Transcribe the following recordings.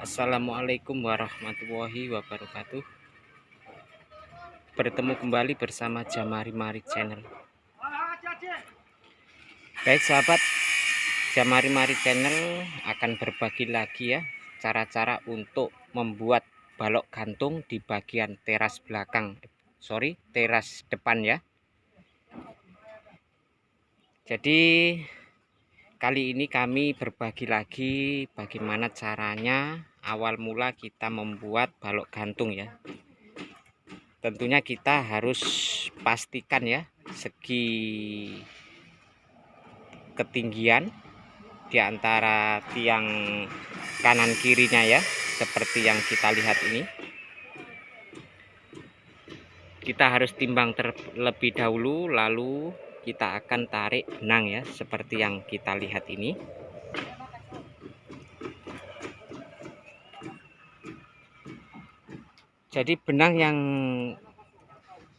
Assalamualaikum warahmatullahi wabarakatuh. Bertemu kembali bersama Jamari Mari Channel. Baik sahabat, Jamari Mari Channel akan berbagi lagi ya cara-cara untuk membuat balok gantung di bagian teras belakang, teras depan ya. Jadi kali ini kami berbagi lagi bagaimana caranya awal mula kita membuat balok gantung ya. Tentunya kita harus pastikan ya segi ketinggian di antara tiang kanan kirinya ya, seperti yang kita lihat ini. Kita harus timbang terlebih dahulu, lalu kita akan tarik benang ya, seperti yang kita lihat ini. Jadi benang yang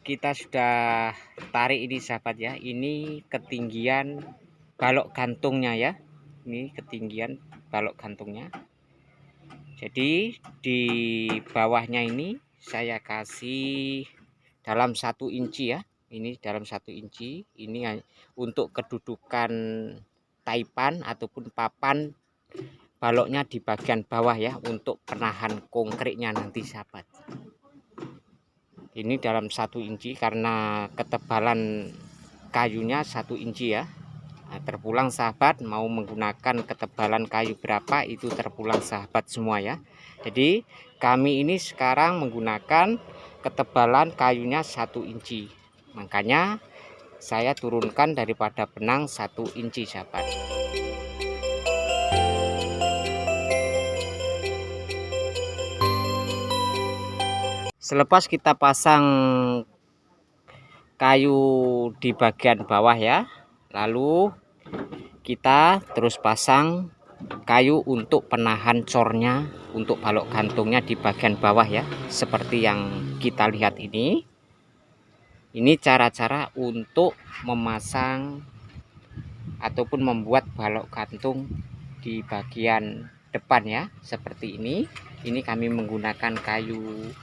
kita sudah tarik ini sahabat ya, ini ketinggian balok gantungnya ya. Ini ketinggian balok gantungnya. Jadi di bawahnya ini saya kasih dalam 1 inci ya. Ini dalam 1 inci. Ini untuk kedudukan taipan ataupun papan baloknya di bagian bawah ya, untuk penahan konkretnya nanti sahabat. Ini dalam 1 inci karena ketebalan kayunya 1 inci ya. Nah, terpulang sahabat mau menggunakan ketebalan kayu berapa itu terpulang sahabat semua ya. Jadi kami ini sekarang menggunakan ketebalan kayunya 1 inci. Makanya saya turunkan daripada benang 1 inci sahabat. Selepas kita pasang kayu di bagian bawah ya, lalu kita terus pasang kayu untuk penahan cornya untuk balok gantungnya di bagian bawah ya, seperti yang kita lihat ini. Ini cara-cara untuk memasang ataupun membuat balok gantung di bagian depan ya, seperti ini. Ini kami menggunakan kayu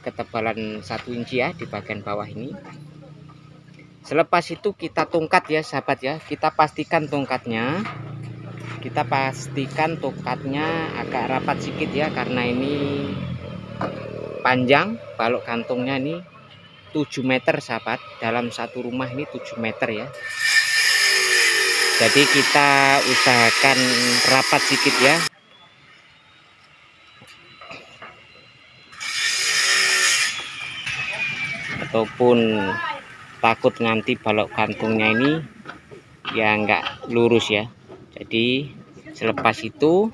ketebalan 1 inci ya di bagian bawah ini. Selepas itu kita tongkat ya sahabat ya, kita pastikan tongkatnya agak rapat sedikit ya, karena ini panjang balok gantungnya ini 7 meter sahabat. Dalam satu rumah ini 7 meter ya. Jadi kita usahakan rapat sedikit ya. Ataupun takut nanti balok gantungnya ini ya enggak lurus ya. Jadi selepas itu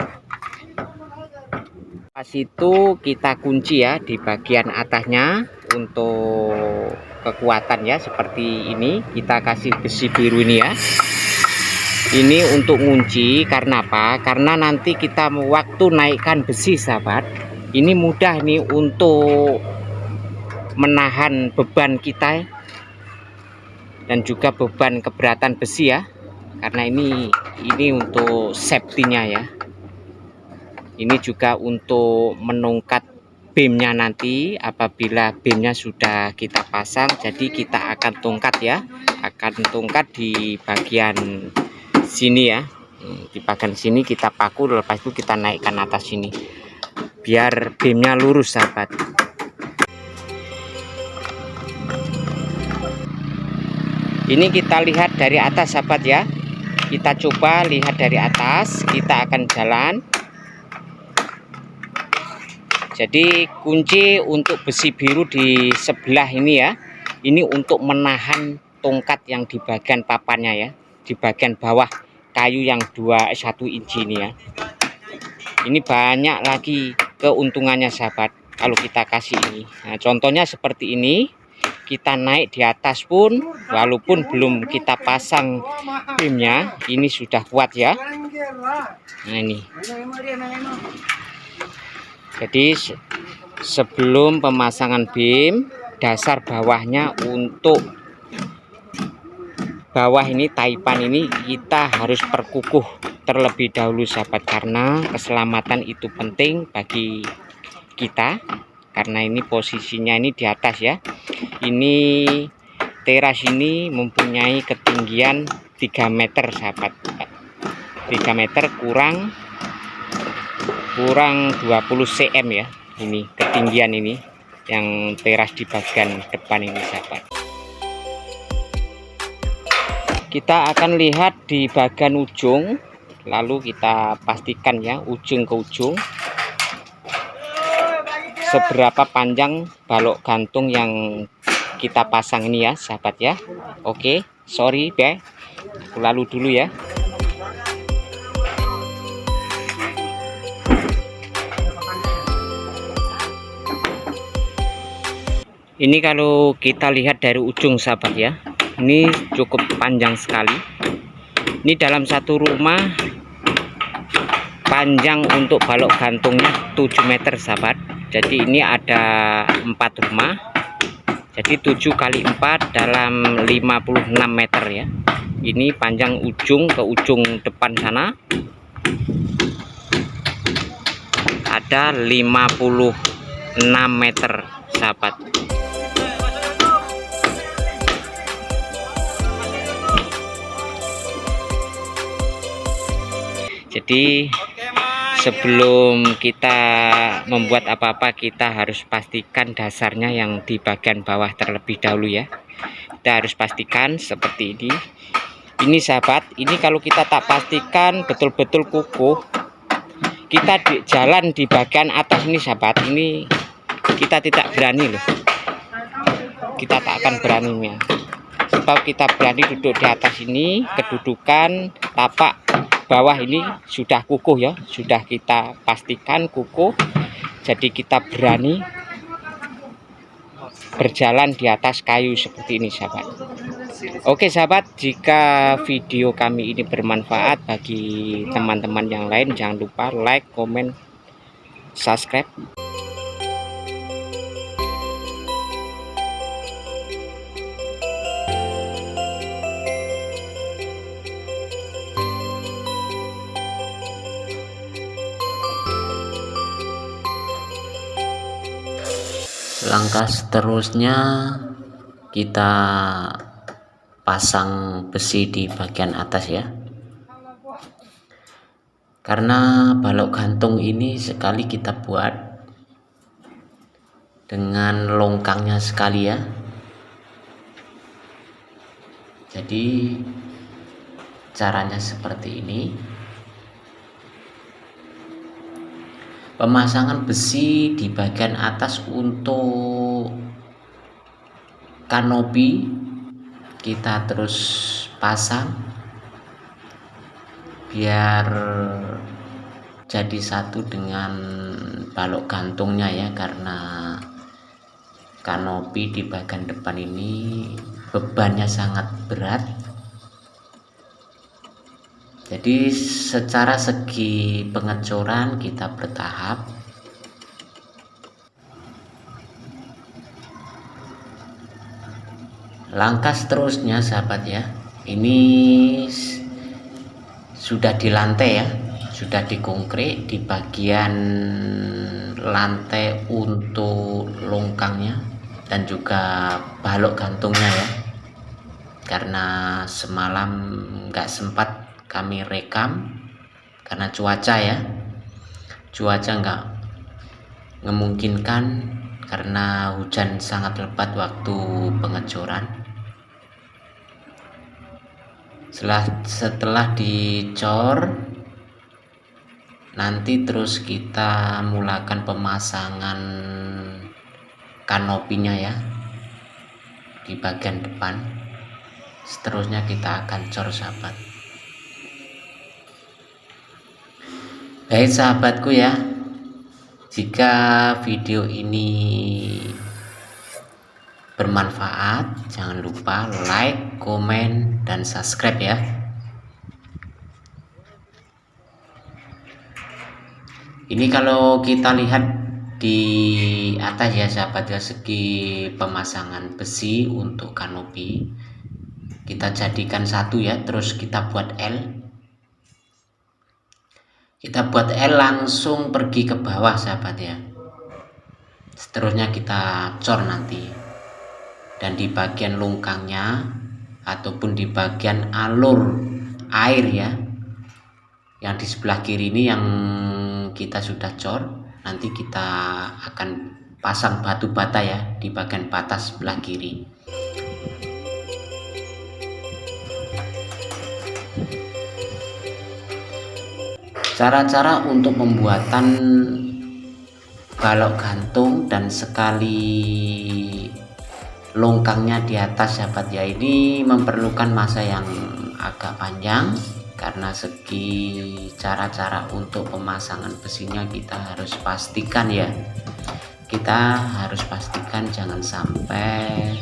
kita kunci ya di bagian atasnya untuk kekuatan ya, seperti ini. Kita kasih besi biru ini ya. Ini untuk kunci, karena apa? Karena nanti kita waktu naikkan besi sahabat, ini mudah nih untuk menahan beban kita dan juga beban keberatan besi ya, karena ini untuk safety-nya ya. Ini juga untuk menongkat beamnya nanti apabila beamnya sudah kita pasang. Jadi kita akan tongkat ya, di bagian sini ya. Di bagian sini kita paku, lepas itu kita naikkan atas sini biar beamnya lurus sahabat. Ini kita lihat dari atas sahabat ya. Kita coba lihat dari atas, kita akan jalan. Jadi kunci untuk besi biru di sebelah ini ya. Ini untuk menahan tongkat yang di bagian papannya ya, di bagian bawah kayu yang 1 inci ini ya. Ini banyak lagi keuntungannya sahabat kalau kita kasih ini. Nah, contohnya seperti ini. Kita naik di atas pun walaupun belum kita pasang beamnya, ini sudah kuat ya. Nah ini. Jadi sebelum pemasangan beam, dasar bawahnya untuk bawah ini taipan ini kita harus perkukuh terlebih dahulu sahabat, karena keselamatan itu penting bagi kita. Karena ini posisinya ini di atas ya. Ini teras ini mempunyai ketinggian 3 meter sahabat. 3 meter kurang 20 cm ya. Ini ketinggian ini yang teras di bagian depan ini sahabat. Kita akan lihat di bagian ujung, lalu kita pastikan ya ujung ke ujung seberapa panjang balok gantung yang kita pasang ini ya sahabat ya. Oke, sorry deh, lalu dulu ya. Ini kalau kita lihat dari ujung sahabat ya, ini cukup panjang sekali. Ini dalam satu rumah panjang untuk balok gantungnya 7 meter sahabat. Jadi ini ada 4 rumah, jadi 7 kali 4 dalam 56 meter ya. Ini panjang ujung ke ujung depan sana ada 56 meter sahabat. Jadi sebelum kita membuat apa-apa, kita harus pastikan dasarnya yang di bagian bawah terlebih dahulu ya. Kita harus pastikan seperti ini. Ini sahabat, ini kalau kita tak pastikan betul-betul kukuh, kita jalan di bagian atas ini sahabat, ini kita tidak berani loh. Kita tak akan berani ya. Sebab kita berani duduk di atas ini, kedudukan tapak bawah ini sudah kukuh ya, sudah kita pastikan kukuh. Jadi kita berani berjalan di atas kayu seperti ini sahabat. Oke sahabat, jika video kami ini bermanfaat bagi teman-teman yang lain, jangan lupa like, komen, subscribe. Langkah seterusnya kita pasang besi di bagian atas ya, karena balok gantung ini sekali kita buat dengan longkangnya sekali ya. Jadi caranya seperti ini. Pemasangan besi di bagian atas untuk kanopi kita terus pasang biar jadi satu dengan balok gantungnya ya, karena kanopi di bagian depan ini bebannya sangat berat. Jadi secara segi pengecoran kita bertahap. Langkah seterusnya sahabat ya, ini sudah di lantai ya, sudah dikonkret di bagian lantai untuk longkangnya dan juga balok gantungnya ya. Karena semalam nggak sempat kami rekam karena cuaca ya, cuaca nggak memungkinkan karena hujan sangat lebat waktu pengecoran. Setelah dicor, nanti terus kita mulakan pemasangan kanopinya ya di bagian depan. Seterusnya kita akan cor sahabat. Baik sahabatku ya, jika video ini bermanfaat, jangan lupa like, komen, dan subscribe ya. Ini kalau kita lihat di atas ya sahabat ya, segi pemasangan besi untuk kanopi kita jadikan satu ya, terus kita buat L. Kita buat L langsung pergi ke bawah sahabat ya. Seterusnya kita cor nanti. Dan di bagian lungkangnya ataupun di bagian alur air ya, yang di sebelah kiri ini yang kita sudah cor, nanti kita akan pasang batu bata ya di bagian batas sebelah kiri. Cara-cara untuk pembuatan balok gantung dan sekali longkangnya di atas sahabat ya, ini memerlukan masa yang agak panjang karena segi cara-cara untuk pemasangan besinya kita harus pastikan ya, kita harus pastikan jangan sampai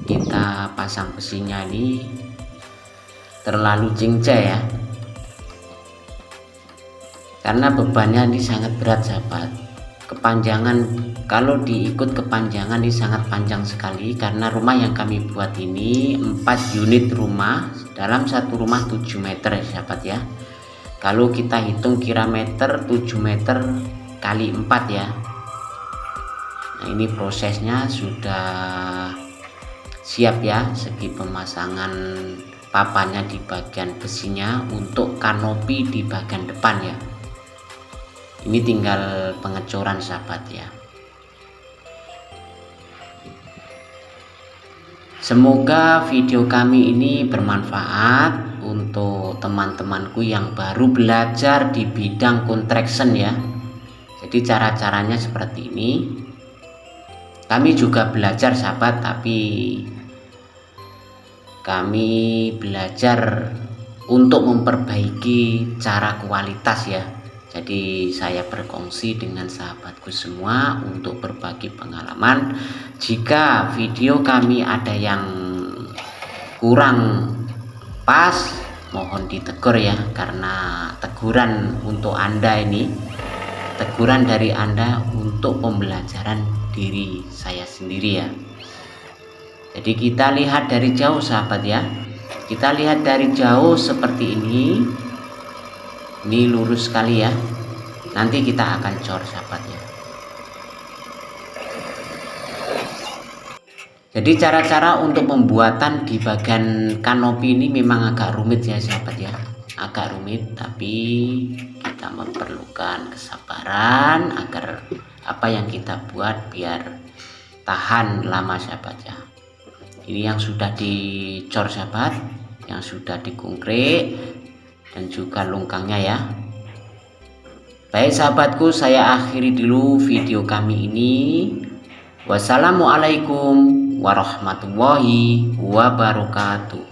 kita pasang besinya ini terlalu cincai ya, karena bebannya ini sangat berat sahabat. Kepanjangan kalau diikut kepanjangan ini sangat panjang sekali, karena rumah yang kami buat ini 4 unit rumah, dalam satu rumah 7 meter ya sahabat ya. Kalau kita hitung kira meter 7 meter kali 4 ya. Nah ini prosesnya sudah siap ya, segi pemasangan papannya di bagian besinya untuk kanopi di bagian depan ya. Ini tinggal pengecoran sahabat ya. Semoga video kami ini bermanfaat untuk teman-temanku yang baru belajar di bidang construction ya. Jadi cara-caranya seperti ini. Kami juga belajar sahabat, tapi kami belajar untuk memperbaiki cara kualitas ya. Jadi saya berkongsi dengan sahabatku semua untuk berbagi pengalaman. Jika video kami ada yang kurang pas, mohon ditegur ya, karena teguran untuk Anda ini, teguran dari Anda untuk pembelajaran diri saya sendiri ya. Jadi kita lihat dari jauh sahabat ya, kita lihat dari jauh seperti ini lurus sekali ya. Nanti kita akan cor sahabat ya. Jadi cara-cara untuk pembuatan di bagian kanopi ini memang agak rumit ya sahabat ya, agak rumit, tapi kita memerlukan kesabaran agar apa yang kita buat biar tahan lama sahabat ya. Ini yang sudah dicor sahabat, yang sudah dikungkrik dan juga longkangnya ya. Baik sahabatku, saya akhiri dulu video kami ini. Wassalamualaikum warahmatullahi wabarakatuh.